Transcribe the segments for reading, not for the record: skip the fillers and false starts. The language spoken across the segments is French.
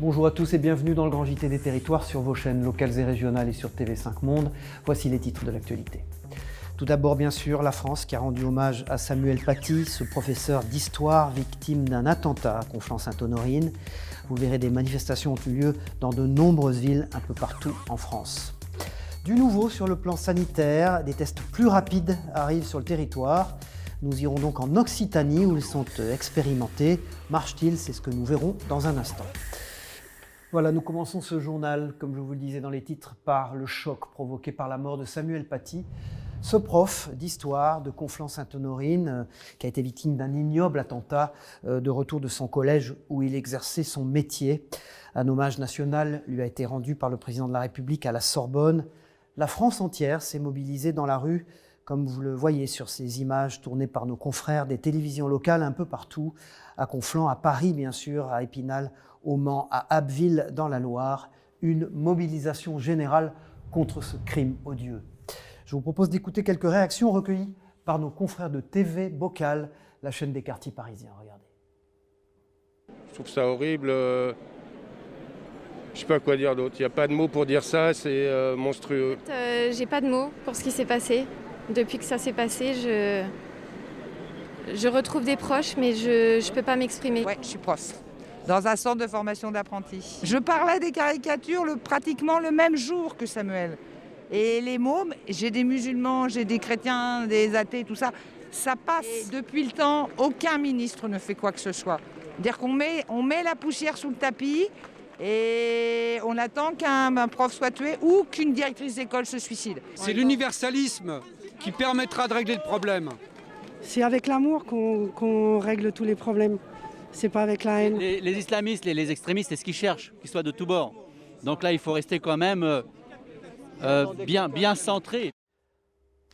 Bonjour à tous et bienvenue dans le Grand JT des territoires sur vos chaînes locales et régionales et sur TV5 Monde. Voici les titres de l'actualité. Tout d'abord, bien sûr, la France qui a rendu hommage à Samuel Paty, ce professeur d'histoire victime d'un attentat à Conflans-Sainte-Honorine. Vous verrez, des manifestations ont eu lieu dans de nombreuses villes un peu partout en France. Du nouveau sur le plan sanitaire, des tests plus rapides arrivent sur le territoire. Nous irons donc en Occitanie où ils sont expérimentés. Marche-t-il? C'est ce que nous verrons dans un instant. Voilà, nous commençons ce journal, comme je vous le disais dans les titres, par le choc provoqué par la mort de Samuel Paty, ce prof d'histoire de Conflans-Sainte-Honorine qui a été victime d'un ignoble attentat de retour de son collège où il exerçait son métier. Un hommage national lui a été rendu par le président de la République à la Sorbonne. La France entière s'est mobilisée dans la rue, comme vous le voyez sur ces images tournées par nos confrères des télévisions locales un peu partout, à Conflans, à Paris bien sûr, à Épinal, au Mans, à Abbeville dans la Loire, une mobilisation générale contre ce crime odieux. Je vous propose d'écouter quelques réactions recueillies par nos confrères de TV Bocal, la chaîne des quartiers parisiens. Regardez. Je trouve ça horrible. Je sais pas quoi dire d'autre. Il n'y a pas de mots pour dire ça, c'est monstrueux. J'ai pas de mots pour ce qui s'est passé. Depuis que ça s'est passé, je retrouve des proches, mais je peux pas m'exprimer. Ouais, je suis prof, dans un centre de formation d'apprentis. Je parlais des caricatures pratiquement le même jour que Samuel. Et les mômes, j'ai des musulmans, j'ai des chrétiens, des athées, tout ça, ça passe. Et depuis le temps, aucun ministre ne fait quoi que ce soit. C'est-à-dire qu'on met la poussière sous le tapis et on attend qu'un prof soit tué ou qu'une directrice d'école se suicide. C'est l'universalisme qui permettra de régler le problème. C'est avec l'amour qu'on règle tous les problèmes. C'est pas avec la haine. Les islamistes, les extrémistes, c'est ce qu'ils cherchent, qu'ils soient de tous bords. Donc là, il faut rester quand même bien centré.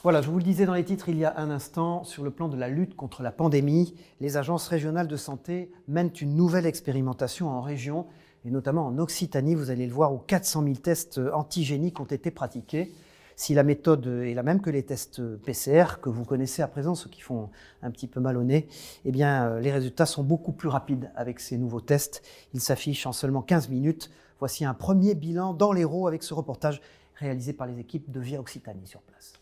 Voilà, je vous le disais dans les titres il y a un instant, sur le plan de la lutte contre la pandémie, les agences régionales de santé mènent une nouvelle expérimentation en région, et notamment en Occitanie, vous allez le voir, où 400 000 tests antigéniques ont été pratiqués. Si la méthode est la même que les tests PCR, que vous connaissez à présent, ceux qui font un petit peu mal au nez, eh bien, les résultats sont beaucoup plus rapides avec ces nouveaux tests. Ils s'affichent en seulement 15 minutes. Voici un premier bilan dans l'Hérault avec ce reportage réalisé par les équipes de Via Occitanie sur place.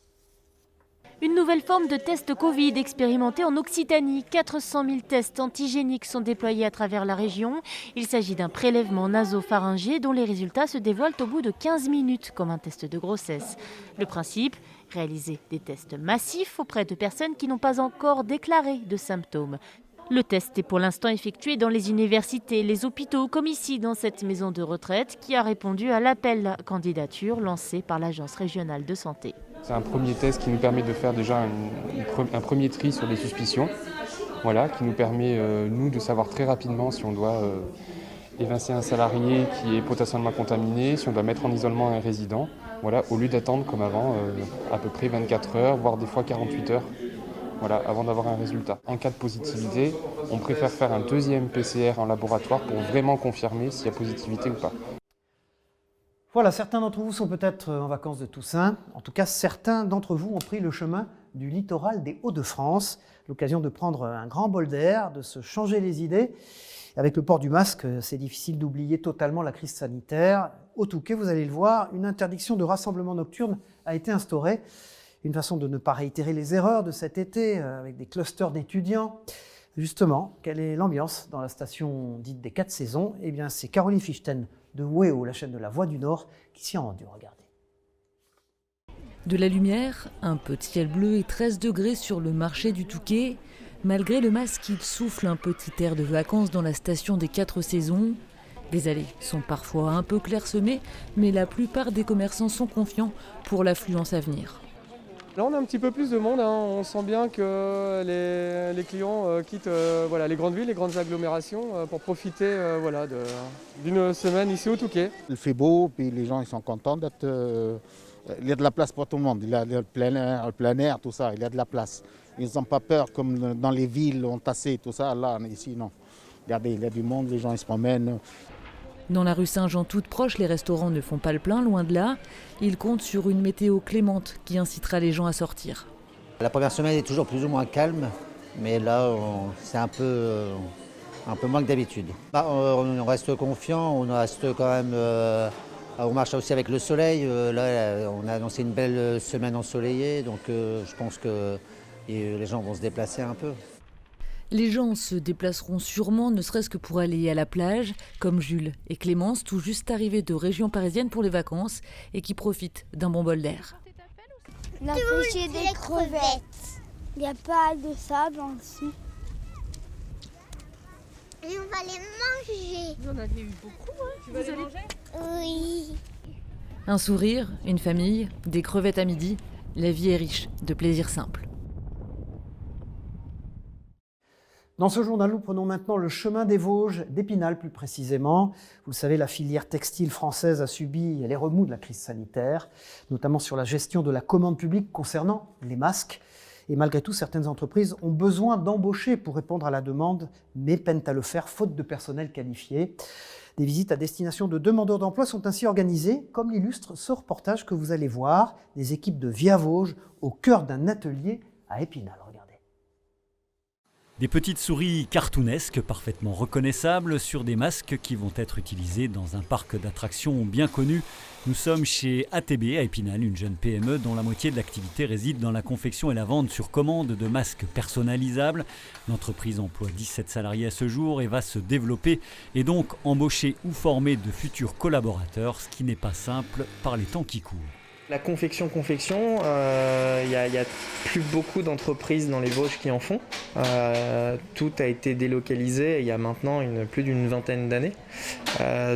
Une nouvelle forme de test Covid expérimentée en Occitanie. 400 000 tests antigéniques sont déployés à travers la région. Il s'agit d'un prélèvement nasopharyngé dont les résultats se dévoilent au bout de 15 minutes, comme un test de grossesse. Le principe, réaliser des tests massifs auprès de personnes qui n'ont pas encore déclaré de symptômes. Le test est pour l'instant effectué dans les universités, les hôpitaux, comme ici dans cette maison de retraite qui a répondu à l'appel à candidature lancé par l'Agence régionale de santé. C'est un premier test qui nous permet de faire déjà un premier tri sur les suspicions, voilà, qui nous permet, nous, de savoir très rapidement si on doit évincer un salarié qui est potentiellement contaminé, si on doit mettre en isolement un résident, voilà, au lieu d'attendre comme avant à peu près 24 heures, voire des fois 48 heures. Voilà, avant d'avoir un résultat. En cas de positivité, on préfère faire un deuxième PCR en laboratoire pour vraiment confirmer s'il y a positivité ou pas. Voilà, certains d'entre vous sont peut-être en vacances de Toussaint. En tout cas, certains d'entre vous ont pris le chemin du littoral des Hauts-de-France. L'occasion de prendre un grand bol d'air, de se changer les idées. Avec le port du masque, c'est difficile d'oublier totalement la crise sanitaire. Au Touquet, vous allez le voir, une interdiction de rassemblement nocturne a été instaurée. Une façon de ne pas réitérer les erreurs de cet été avec des clusters d'étudiants. Justement, quelle est l'ambiance dans la station dite des 4 saisons? Eh bien, c'est Caroline Fichten de WEO, la chaîne de la Voix du Nord, qui s'y est rendue. Regardez. De la lumière, un peu de ciel bleu et 13 degrés sur le marché du Touquet. Malgré le masque, il souffle un petit air de vacances dans la station des 4 saisons. Les allées sont parfois un peu clairsemées, mais la plupart des commerçants sont confiants pour l'affluence à venir. Là, on a un petit peu plus de monde, hein. On sent bien que les clients quittent les grandes villes, les grandes agglomérations pour profiter d'une semaine ici au Touquet. Il fait beau, puis les gens ils sont contents d'être... il y a de la place pour tout le monde, il y a le plein air, tout ça, il y a de la place. Ils n'ont pas peur comme dans les villes entassées, tout ça, là, ici non. Regardez, il y a du monde, les gens ils se promènent. Dans la rue Saint-Jean toute proche, les restaurants ne font pas le plein, loin de là. Ils comptent sur une météo clémente qui incitera les gens à sortir. La première semaine est toujours plus ou moins calme, mais là c'est un peu un peu moins que d'habitude. On reste confiant, on reste quand même... on marche aussi avec le soleil. Là, on a annoncé une belle semaine ensoleillée, donc je pense que les gens vont se déplacer un peu. Les gens se déplaceront sûrement, ne serait-ce que pour aller à la plage, comme Jules et Clémence, tout juste arrivés de région parisienne pour les vacances et qui profitent d'un bon bol d'air. On a pêché des crevettes. Il n'y a pas de sable en dessous. Et on va les manger. Vous en avez eu beaucoup, hein? Tu vas les manger? Oui. Un sourire, une famille, des crevettes à midi, la vie est riche de plaisirs simples. Dans ce journal, nous prenons maintenant le chemin des Vosges, d'Épinal plus précisément. Vous le savez, la filière textile française a subi les remous de la crise sanitaire, notamment sur la gestion de la commande publique concernant les masques. Et malgré tout, certaines entreprises ont besoin d'embaucher pour répondre à la demande, mais peinent à le faire faute de personnel qualifié. Des visites à destination de demandeurs d'emploi sont ainsi organisées, comme l'illustre ce reportage que vous allez voir, des équipes de Via Vosges au cœur d'un atelier à Épinal. Des petites souris cartoonesques parfaitement reconnaissables sur des masques qui vont être utilisés dans un parc d'attractions bien connu. Nous sommes chez ATB à Épinal, une jeune PME dont la moitié de l'activité réside dans la confection et la vente sur commande de masques personnalisables. L'entreprise emploie 17 salariés à ce jour et va se développer et donc embaucher ou former de futurs collaborateurs, ce qui n'est pas simple par les temps qui courent. La confection, il y a plus beaucoup d'entreprises dans les Vosges qui en font. Tout a été délocalisé il y a maintenant plus d'une vingtaine d'années.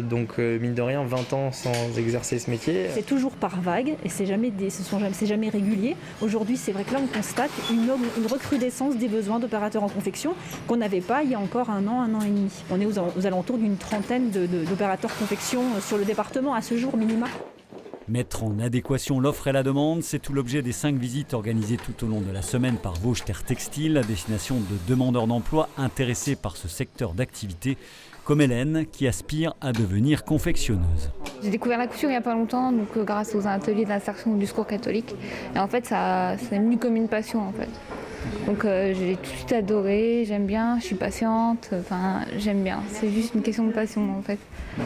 Donc mine de rien, 20 ans sans exercer ce métier. C'est toujours par vague et c'est jamais régulier. Aujourd'hui, c'est vrai que là, on constate une recrudescence des besoins d'opérateurs en confection qu'on n'avait pas il y a encore un an et demi. On est aux alentours d'une trentaine d'opérateurs confection sur le département à ce jour minima. Mettre en adéquation l'offre et la demande, c'est tout l'objet des 5 visites organisées tout au long de la semaine par Vosges Terre Textile à destination de demandeurs d'emploi intéressés par ce secteur d'activité, comme Hélène qui aspire à devenir confectionneuse. J'ai découvert la couture il n'y a pas longtemps, donc grâce aux ateliers d'insertion du Secours catholique. Et en fait, ça est venu comme une passion en fait. Donc j'ai tout de suite adoré, j'aime bien, je suis patiente, j'aime bien. C'est juste une question de passion en fait.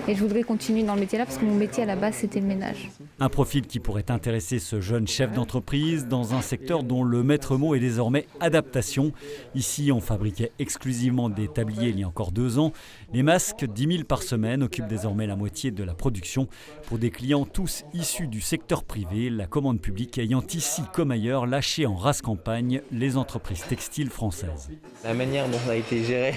Et je voudrais continuer dans le métier là parce que mon métier à la base c'était le ménage. Un profil qui pourrait intéresser ce jeune chef d'entreprise dans un secteur dont le maître mot est désormais adaptation. Ici, on fabriquait exclusivement des tabliers il y a encore 2 ans. Les masques, 10 000 par semaine, occupent désormais la moitié de la production. Pour des clients tous issus du secteur privé, la commande publique ayant ici comme ailleurs lâché en race campagne les entreprises textiles françaises. La manière dont ça a été géré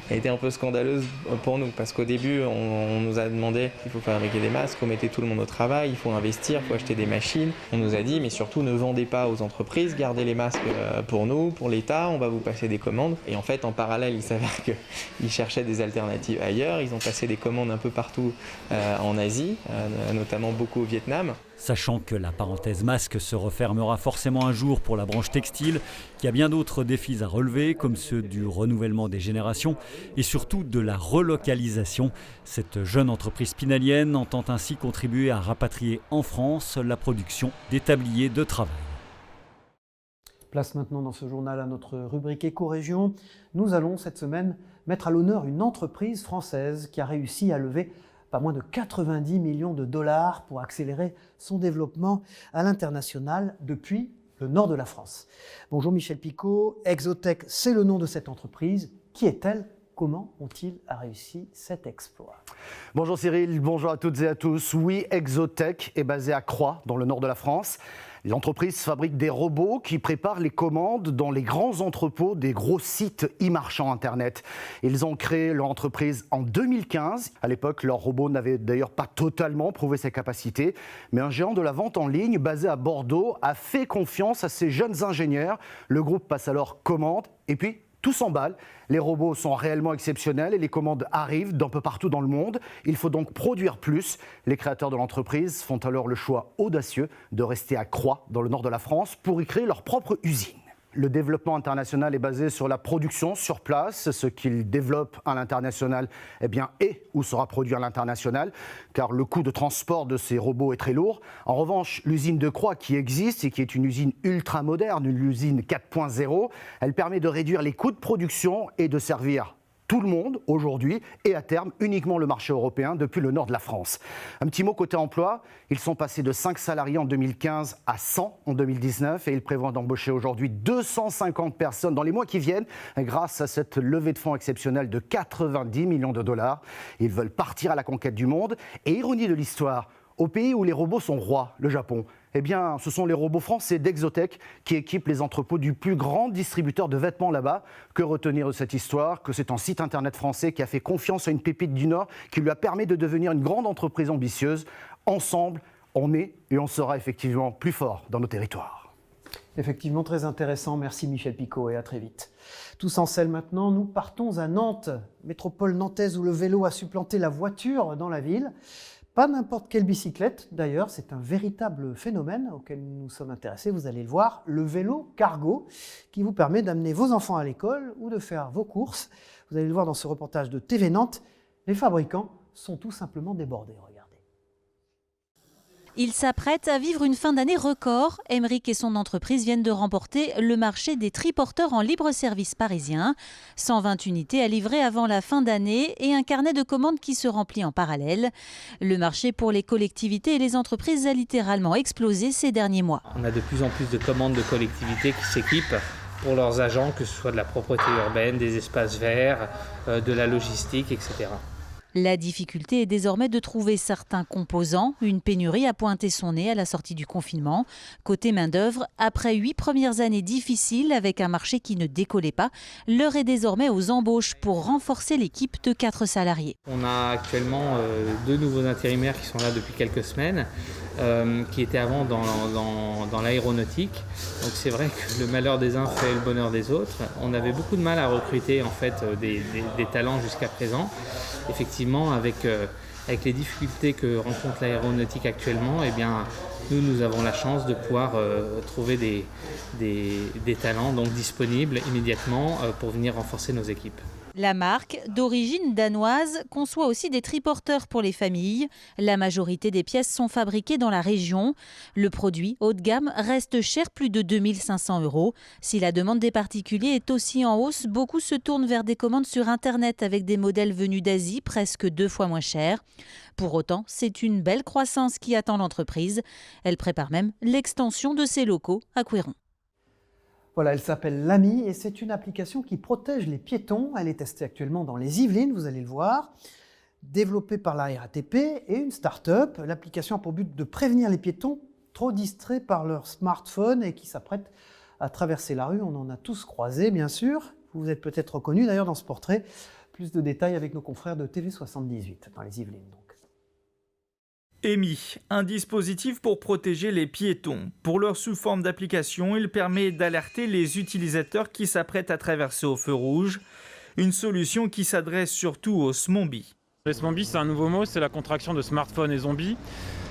a été un peu scandaleuse pour nous parce qu'au début, on nous a demandé il faut fabriquer des masques, il faut mettre tout le monde au travail, il faut investir, il faut acheter des machines. On nous a dit mais surtout ne vendez pas aux entreprises, gardez les masques pour nous, pour l'État, on va vous passer des commandes. Et en fait, en parallèle, il s'avère qu'ils cherchaient des alternatives ailleurs. Ils ont passé des commandes un peu partout en Asie, notamment beaucoup au Vietnam. Sachant que la parenthèse masque se refermera forcément un jour pour la branche textile, qu'il y a bien d'autres défis à relever, comme ceux du renouvellement des générations et surtout de la relocalisation. Cette jeune entreprise pinalienne entend ainsi contribuer à rapatrier en France la production des tabliers de travail. Place maintenant dans ce journal à notre rubrique Éco-région. Nous allons cette semaine mettre à l'honneur une entreprise française qui a réussi à lever pas moins de 90 millions de dollars pour accélérer son développement à l'international depuis le nord de la France. Bonjour Michel Picot, Exotech, c'est le nom de cette entreprise. Qui est-elle ? Comment ont-ils réussi cet exploit ? Bonjour Cyril, bonjour à toutes et à tous. Oui, Exotech est basée à Croix, dans le nord de la France. L'entreprise fabrique des robots qui préparent les commandes dans les grands entrepôts des gros sites e-marchands Internet. Ils ont créé leur entreprise en 2015. À l'époque, leur robot n'avait d'ailleurs pas totalement prouvé ses capacités. Mais un géant de la vente en ligne basé à Bordeaux a fait confiance à ces jeunes ingénieurs. Le groupe passe alors commande et puis tout s'emballe. Les robots sont réellement exceptionnels et les commandes arrivent d'un peu partout dans le monde. Il faut donc produire plus. Les créateurs de l'entreprise font alors le choix audacieux de rester à Croix, dans le nord de la France, pour y créer leur propre usine. Le développement international est basé sur la production sur place. Ce qu'ils développent à l'international est ou sera produit à l'international, car le coût de transport de ces robots est très lourd. En revanche, l'usine de Croix qui existe et qui est une usine ultra moderne, une usine 4.0, elle permet de réduire les coûts de production et de servir tout le monde aujourd'hui et à terme uniquement le marché européen depuis le nord de la France. Un petit mot côté emploi, ils sont passés de 5 salariés en 2015 à 100 en 2019 et ils prévoient d'embaucher aujourd'hui 250 personnes dans les mois qui viennent grâce à cette levée de fonds exceptionnelle de 90 millions de dollars. Ils veulent partir à la conquête du monde et ironie de l'histoire, au pays où les robots sont rois, le Japon, eh bien, ce sont les robots français d'Exotech qui équipent les entrepôts du plus grand distributeur de vêtements là-bas. Que retenir de cette histoire? Que c'est un site internet français qui a fait confiance à une pépite du Nord qui lui a permis de devenir une grande entreprise ambitieuse. Ensemble, on est et on sera effectivement plus fort dans nos territoires. Effectivement, très intéressant. Merci Michel Picot et à très vite. Tous en selle maintenant, nous partons à Nantes, métropole nantaise où le vélo a supplanté la voiture dans la ville. Pas n'importe quelle bicyclette, d'ailleurs, c'est un véritable phénomène auquel nous sommes intéressés, vous allez le voir, le vélo cargo, qui vous permet d'amener vos enfants à l'école ou de faire vos courses. Vous allez le voir dans ce reportage de TV Nantes, les fabricants sont tout simplement débordés. Regardez. Il s'apprête à vivre une fin d'année record. Emeric et son entreprise viennent de remporter le marché des triporteurs en libre-service parisien. 120 unités à livrer avant la fin d'année et un carnet de commandes qui se remplit en parallèle. Le marché pour les collectivités et les entreprises a littéralement explosé ces derniers mois. On a de plus en plus de commandes de collectivités qui s'équipent pour leurs agents, que ce soit de la propreté urbaine, des espaces verts, de la logistique, etc. La difficulté est désormais de trouver certains composants. Une pénurie a pointé son nez à la sortie du confinement. Côté main-d'œuvre, après 8 premières années difficiles avec un marché qui ne décollait pas, l'heure est désormais aux embauches pour renforcer l'équipe de 4 salariés. On a actuellement 2 nouveaux intérimaires qui sont là depuis quelques semaines, qui étaient avant dans l'aéronautique. Donc c'est vrai que le malheur des uns fait le bonheur des autres. On avait beaucoup de mal à recruter en fait des talents jusqu'à présent. Effectivement, avec les difficultés que rencontre l'aéronautique actuellement, eh bien, nous avons la chance de pouvoir trouver des talents donc disponibles immédiatement pour venir renforcer nos équipes. La marque, d'origine danoise, conçoit aussi des triporteurs pour les familles. La majorité des pièces sont fabriquées dans la région. Le produit haut de gamme reste cher, plus de 2 500 €. Si la demande des particuliers est aussi en hausse, beaucoup se tournent vers des commandes sur Internet avec des modèles venus d'Asie, presque 2 fois moins chers. Pour autant, c'est une belle croissance qui attend l'entreprise. Elle prépare même l'extension de ses locaux à Couéron. Voilà, elle s'appelle Lamy et c'est une application qui protège les piétons. Elle est testée actuellement dans les Yvelines, vous allez le voir. Développée par la RATP et une start-up, l'application a pour but de prévenir les piétons trop distraits par leur smartphone et qui s'apprêtent à traverser la rue. On en a tous croisé, bien sûr. Vous êtes peut-être reconnus d'ailleurs dans ce portrait. Plus de détails avec nos confrères de TV78 dans les Yvelines. EMI, un dispositif pour protéger les piétons. Pour leur sous forme d'application, il permet d'alerter les utilisateurs qui s'apprêtent à traverser au feu rouge. Une solution qui s'adresse surtout aux smombies. Les smombies, c'est un nouveau mot, c'est la contraction de smartphone et zombie.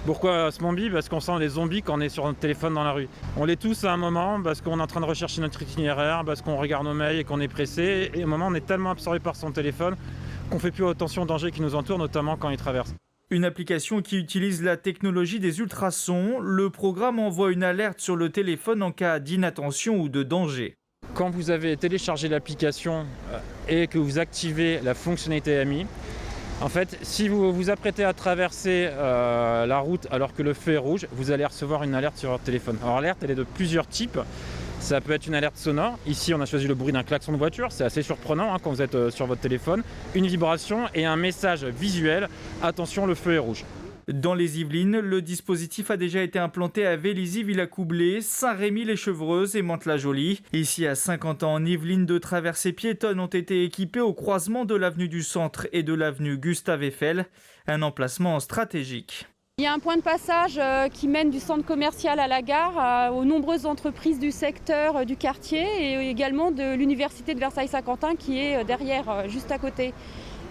Pourquoi smombies? Parce qu'on sent les zombies quand on est sur notre téléphone dans la rue. On l'est tous à un moment parce qu'on est en train de rechercher notre itinéraire, parce qu'on regarde nos mails et qu'on est pressé. Et à un moment, on est tellement absorbé par son téléphone qu'on ne fait plus attention aux dangers qui nous entourent, notamment quand il traverse. Une application qui utilise la technologie des ultrasons. Le programme envoie une alerte sur le téléphone en cas d'inattention ou de danger. Quand vous avez téléchargé l'application et que vous activez la fonctionnalité AMI, en fait, si vous vous apprêtez à traverser la route alors que le feu est rouge, vous allez recevoir une alerte sur votre téléphone. Alors l'alerte, elle est de plusieurs types. Ça peut être une alerte sonore. Ici, on a choisi le bruit d'un klaxon de voiture. C'est assez surprenant quand vous êtes sur votre téléphone. Une vibration et un message visuel. Attention, le feu est rouge. Dans les Yvelines, le dispositif a déjà été implanté à Vélizy-Villacoublay, Saint-Rémy-les-Chevreuses et Mantes-la-Jolie. Ici, à 50 ans en Yvelines, 2 traversées piétonnes ont été équipées au croisement de l'avenue du Centre et de l'avenue Gustave Eiffel. Un emplacement stratégique. Il y a un point de passage qui mène du centre commercial à la gare, aux nombreuses entreprises du secteur du quartier et également de l'université de Versailles-Saint-Quentin qui est derrière, juste à côté.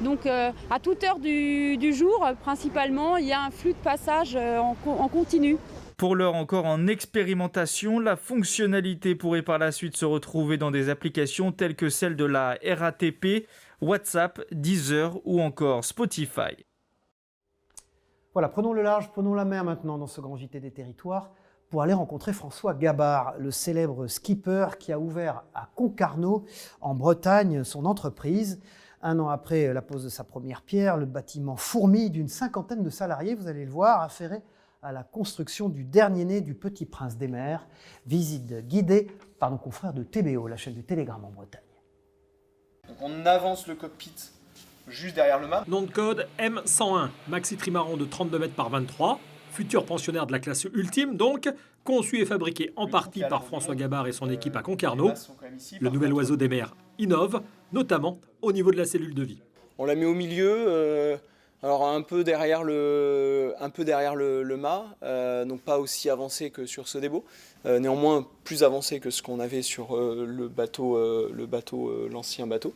Donc à toute heure du jour, principalement, il y a un flux de passage en continu. Pour l'heure encore en expérimentation, la fonctionnalité pourrait par la suite se retrouver dans des applications telles que celle de la RATP, WhatsApp, Deezer ou encore Spotify. Voilà, prenons le large, prenons la mer maintenant dans ce grand JT des territoires pour aller rencontrer François Gabard, le célèbre skipper qui a ouvert à Concarneau, en Bretagne, son entreprise. 1 an après la pose de sa première pierre, le bâtiment fourmille d'une 50aine de salariés, vous allez le voir, affairés à la construction du dernier né du Petit Prince des Mers. Visite guidée par nos confrères de TBO, la chaîne du Télégramme en Bretagne. Donc on avance le cockpit juste derrière le mât. Nom de code M101, maxi trimaran de 32 mètres par 23, futur pensionnaire de la classe ultime donc, conçu et fabriqué en partie par François Gabard et son équipe à Concarneau. Le nouvel oiseau des mers innove, notamment au niveau de la cellule de vie. On la met au milieu, alors un peu derrière le mât, donc pas aussi avancé que sur ce débo, néanmoins plus avancé que ce qu'on avait sur l'ancien bateau.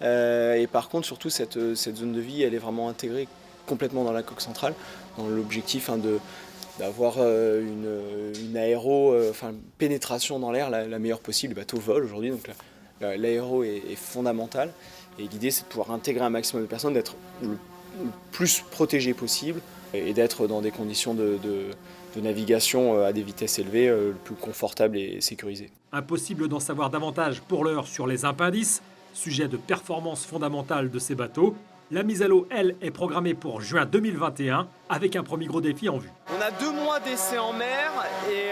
Et par contre, surtout cette zone de vie, elle est vraiment intégrée complètement dans la coque centrale, dans l'objectif d'avoir une pénétration dans l'air la meilleure possible. Le bateau vole aujourd'hui, donc l'aéro est fondamental. Et l'idée, c'est de pouvoir intégrer un maximum de personnes, d'être le plus protégé possible et d'être dans des conditions de navigation à des vitesses élevées, le plus confortable et sécurisé. Impossible d'en savoir davantage pour l'heure sur les impendices, sujet de performance fondamentale de ces bateaux. La mise à l'eau, elle, est programmée pour juin 2021, avec un premier gros défi en vue. On a 2 mois d'essai en mer et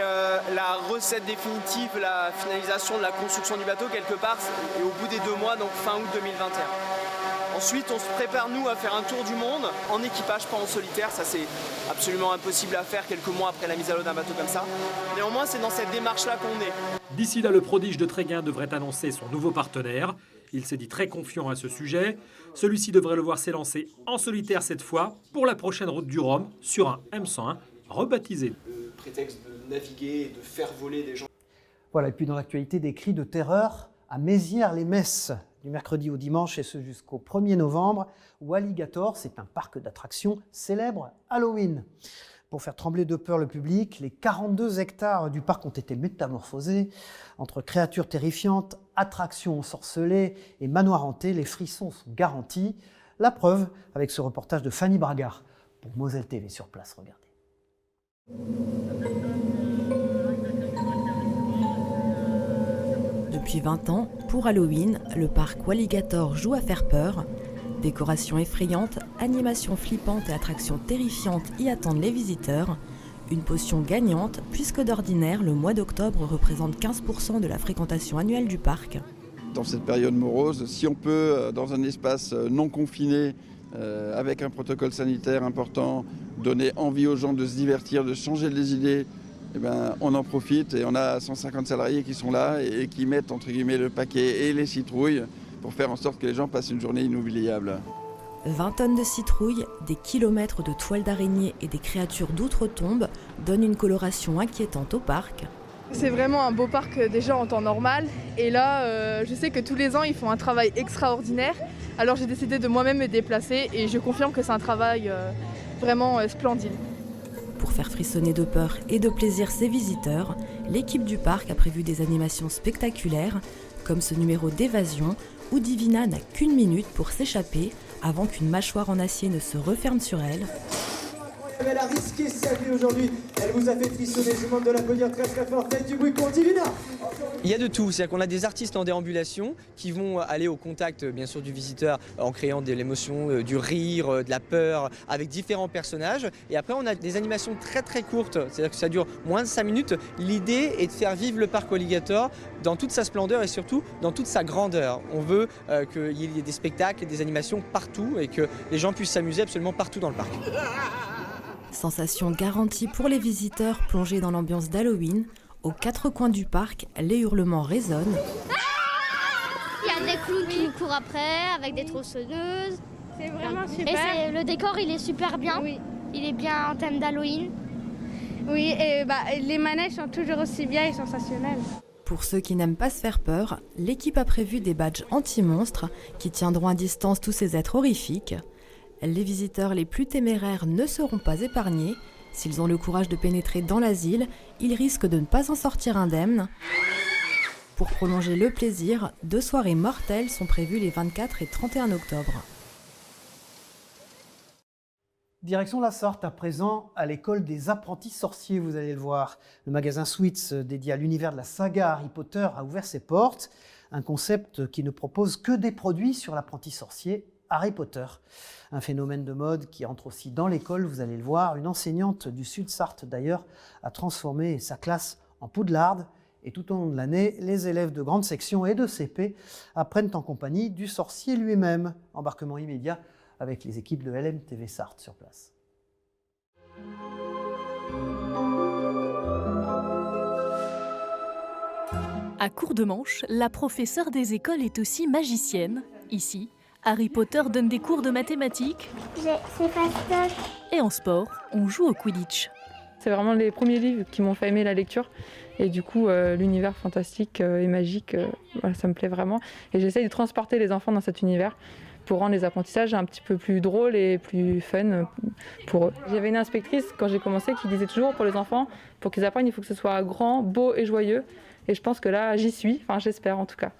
la recette définitive, la finalisation de la construction du bateau, quelque part, est au bout des 2 mois, donc fin août 2021. Ensuite, on se prépare, nous, à faire un tour du monde, en équipage, pas en solitaire. Ça, c'est absolument impossible à faire quelques mois après la mise à l'eau d'un bateau comme ça. Néanmoins, c'est dans cette démarche-là qu'on est. D'ici là, le prodige de Tréguin devrait annoncer son nouveau partenaire. Il s'est dit très confiant à ce sujet. Celui-ci devrait le voir s'élancer en solitaire cette fois pour la prochaine route du Rhum sur un M101 rebaptisé. Le prétexte de naviguer et de faire voler des gens. Voilà, et puis dans l'actualité, des cris de terreur à Mézières-les-Messes, du mercredi au dimanche et ce jusqu'au 1er novembre, où Alligator, c'est un parc d'attractions, célèbre Halloween. Pour faire trembler de peur le public, les 42 hectares du parc ont été métamorphosés. Entre créatures terrifiantes, attractions ensorcelées et manoirs hantés, les frissons sont garantis. La preuve avec ce reportage de Fanny Bragard pour Moselle TV sur place. Regardez. Depuis 20 ans, pour Halloween, le parc Walligator joue à faire peur. Décorations effrayantes, animations flippantes et attractions terrifiantes y attendent les visiteurs. Une potion gagnante, puisque d'ordinaire, le mois d'octobre représente 15% de la fréquentation annuelle du parc. Dans cette période morose, si on peut, dans un espace non confiné, avec un protocole sanitaire important, donner envie aux gens de se divertir, de changer les idées, eh ben, on en profite et on a 150 salariés qui sont là et qui mettent entre guillemets le paquet et les citrouilles pour faire en sorte que les gens passent une journée inoubliable. 20 tonnes de citrouilles, des kilomètres de toiles d'araignée et des créatures d'outre-tombe donnent une coloration inquiétante au parc. C'est vraiment un beau parc déjà en temps normal et là je sais que tous les ans ils font un travail extraordinaire, alors j'ai décidé de moi-même me déplacer et je confirme que c'est un travail vraiment splendide. Pour faire frissonner de peur et de plaisir ses visiteurs, l'équipe du parc a prévu des animations spectaculaires comme ce numéro d'évasion où Divina n'a qu'1 minute pour s'échapper avant qu'une mâchoire en acier ne se referme sur elle. Elle a risqué sa vie aujourd'hui, elle vous a fait frissonner, je vous demande de l'applaudir très très fort, faites du bruit pour Divina. Il y a de tout, c'est-à-dire qu'on a des artistes en déambulation qui vont aller au contact bien sûr du visiteur en créant de l'émotion, du rire, de la peur avec différents personnages et après on a des animations très très courtes, c'est-à-dire que ça dure moins de 5 minutes. L'idée est de faire vivre le parc Walligator dans toute sa splendeur et surtout dans toute sa grandeur. On veut qu'il y ait des spectacles et des animations partout et que les gens puissent s'amuser absolument partout dans le parc. Sensation garantie pour les visiteurs plongés dans l'ambiance d'Halloween. Aux 4 coins du parc, les hurlements résonnent. Il y a des clowns qui nous courent après, avec des tronçonneuses. C'est vraiment super. Et le décor, il est super bien. Oui. Il est bien en thème d'Halloween. Oui, et les manèges sont toujours aussi bien et sensationnels. Pour ceux qui n'aiment pas se faire peur, l'équipe a prévu des badges anti-monstres qui tiendront à distance tous ces êtres horrifiques. Les visiteurs les plus téméraires ne seront pas épargnés. S'ils ont le courage de pénétrer dans l'asile, ils risquent de ne pas en sortir indemnes. Pour prolonger le plaisir, 2 soirées mortelles sont prévues les 24 et 31 octobre. Direction la Sarthe, à présent, à l'école des apprentis sorciers, vous allez le voir. Le magasin Sweets, dédié à l'univers de la saga Harry Potter, a ouvert ses portes. Un concept qui ne propose que des produits sur l'apprenti sorcier Harry Potter. Un phénomène de mode qui entre aussi dans l'école, vous allez le voir. Une enseignante du Sud-Sarthe d'ailleurs a transformé sa classe en Poudlard. Et tout au long de l'année, les élèves de grande section et de CP apprennent en compagnie du sorcier lui-même. Embarquement immédiat avec les équipes de LMTV Sarthe sur place. À Courdemanche, la professeure des écoles est aussi magicienne. Ici, Harry Potter donne des cours de mathématiques. C'est fastoche. Et en sport, on joue au Quidditch. C'est vraiment les premiers livres qui m'ont fait aimer la lecture. Et du coup, l'univers fantastique et magique, voilà, ça me plaît vraiment. Et j'essaye de transporter les enfants dans cet univers pour rendre les apprentissages un petit peu plus drôles et plus fun pour eux. J'avais une inspectrice, quand j'ai commencé, qui disait toujours pour les enfants, pour qu'ils apprennent, il faut que ce soit grand, beau et joyeux. Et je pense que là, j'y suis, enfin j'espère en tout cas.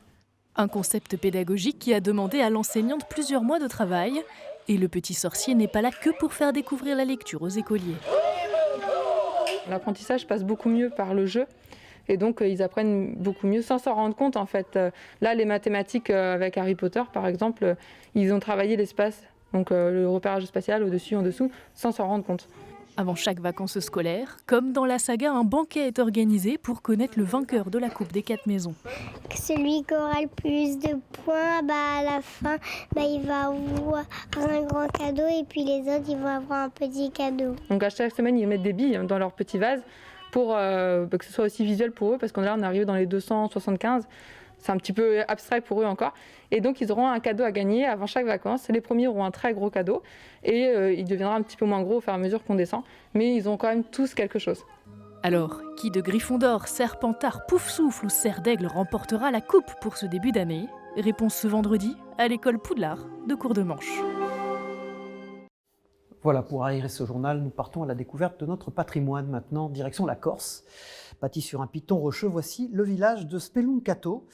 Un concept pédagogique qui a demandé à l'enseignante plusieurs mois de travail. Et le petit sorcier n'est pas là que pour faire découvrir la lecture aux écoliers. L'apprentissage passe beaucoup mieux par le jeu. Et donc, ils apprennent beaucoup mieux sans s'en rendre compte, en fait. Là, les mathématiques avec Harry Potter, par exemple, ils ont travaillé l'espace, donc le repérage spatial au-dessus, en dessous, sans s'en rendre compte. Avant chaque vacances scolaires, comme dans la saga, un banquet est organisé pour connaître le vainqueur de la Coupe des 4 maisons. Celui qui aura le plus de points, à la fin, il va avoir un grand cadeau et puis les autres, ils vont avoir un petit cadeau. Donc à chaque semaine, ils mettent des billes dans leur petit vase pour que ce soit aussi visuel pour eux, parce qu'on on arrive dans les 275. C'est un petit peu abstrait pour eux encore. Et donc, ils auront un cadeau à gagner avant chaque vacances. Les premiers auront un très gros cadeau et il deviendra un petit peu moins gros au fur et à mesure qu'on descend. Mais ils ont quand même tous quelque chose. Alors, qui de Gryffondor, Serpentard, Poufsouffle ou Serre d'Aigle remportera la coupe pour ce début d'année? Réponse ce vendredi à l'école Poudlard de Courdemanche. Voilà, pour aérer ce journal, nous partons à la découverte de notre patrimoine. Maintenant, direction la Corse. Bâti sur un piton rocheux, voici le village de Speluncato.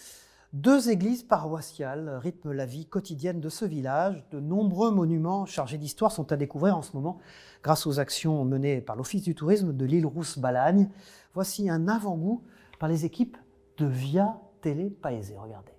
2 églises paroissiales rythment la vie quotidienne de ce village. De nombreux monuments chargés d'histoire sont à découvrir en ce moment grâce aux actions menées par l'Office du tourisme de l'île Rousse-Balagne. Voici un avant-goût par les équipes de Via Télé Paese. Regardez.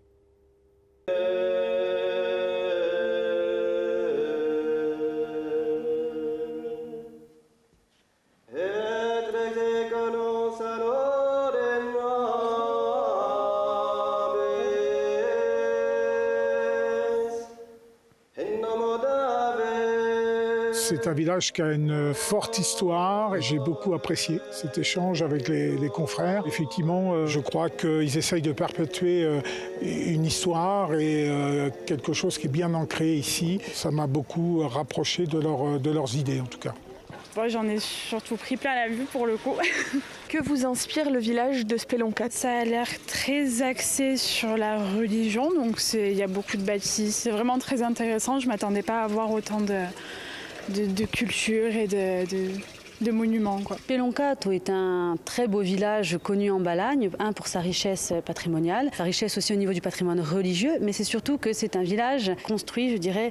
C'est un village qui a une forte histoire et j'ai beaucoup apprécié cet échange avec les confrères. Effectivement, je crois qu'ils essayent de perpétuer une histoire et quelque chose qui est bien ancré ici. Ça m'a beaucoup rapproché de leurs idées en tout cas. Moi, j'en ai surtout pris plein la vue pour le coup. Que vous inspire le village de Speluncato? Ça a l'air très axé sur la religion, donc il y a beaucoup de bâtisses. C'est vraiment très intéressant, je ne m'attendais pas à voir autant de culture et de monuments, quoi. Speluncato est un très beau village connu en Balagne, pour sa richesse patrimoniale, sa richesse aussi au niveau du patrimoine religieux, mais c'est surtout que c'est un village construit, je dirais,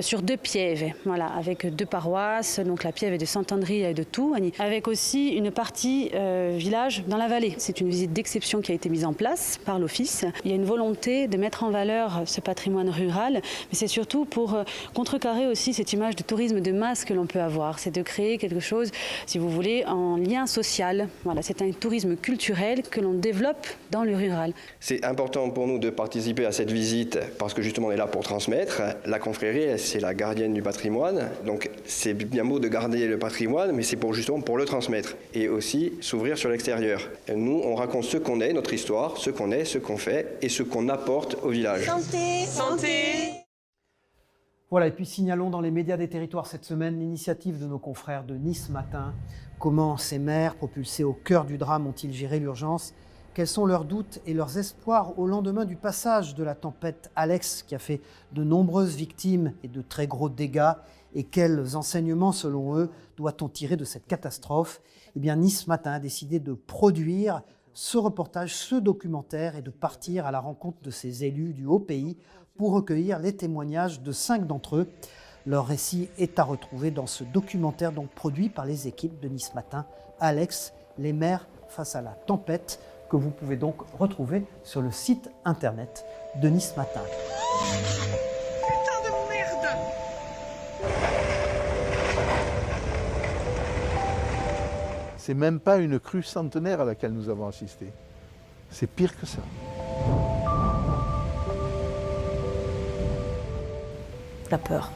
sur 2 pièves, voilà, avec 2 paroisses, donc la piève de Sant'Andrea et de Tougni, avec aussi une partie village dans la vallée. C'est une visite d'exception qui a été mise en place par l'Office. Il y a une volonté de mettre en valeur ce patrimoine rural, mais c'est surtout pour contrecarrer aussi cette image de tourisme de masse que l'on peut avoir. C'est de créer quelque chose, si vous voulez, en lien social. Voilà, c'est un tourisme culturel que l'on développe dans le rural. C'est important pour nous de participer à cette visite parce que justement on est là pour transmettre. La confrérie, c'est la gardienne du patrimoine, donc c'est bien beau de garder le patrimoine, mais c'est justement pour le transmettre et aussi s'ouvrir sur l'extérieur. Nous, on raconte ce qu'on est, notre histoire, ce qu'on est, ce qu'on fait et ce qu'on apporte au village. Santé, santé. Voilà, et puis signalons dans les médias des territoires cette semaine l'initiative de nos confrères de Nice Matin. Comment ces maires, propulsés au cœur du drame, ont-ils géré l'urgence? Quels sont leurs doutes et leurs espoirs au lendemain du passage de la tempête Alex qui a fait de nombreuses victimes et de très gros dégâts? Et quels enseignements, selon eux, doit-on tirer de cette catastrophe? Eh bien, Nice Matin a décidé de produire ce reportage, ce documentaire et de partir à la rencontre de ces élus du haut pays pour recueillir les témoignages de 5 d'entre eux. Leur récit est à retrouver dans ce documentaire donc produit par les équipes de Nice Matin. Alex, les maires face à la tempête. que vous pouvez donc retrouver sur le site internet de Nice Matin. Putain de merde! C'est même pas une crue centenaire à laquelle nous avons assisté. C'est pire que ça. La peur,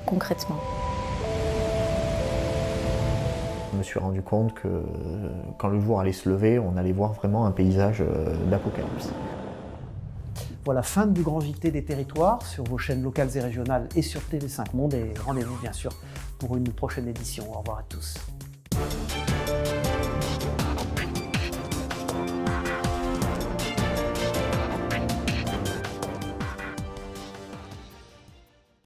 concrètement. Je me suis rendu compte que quand le jour allait se lever, on allait voir vraiment un paysage d'apocalypse. Voilà, fin du Grand JT des territoires sur vos chaînes locales et régionales et sur TV5 Monde. Et rendez-vous bien sûr pour une prochaine édition. Au revoir à tous.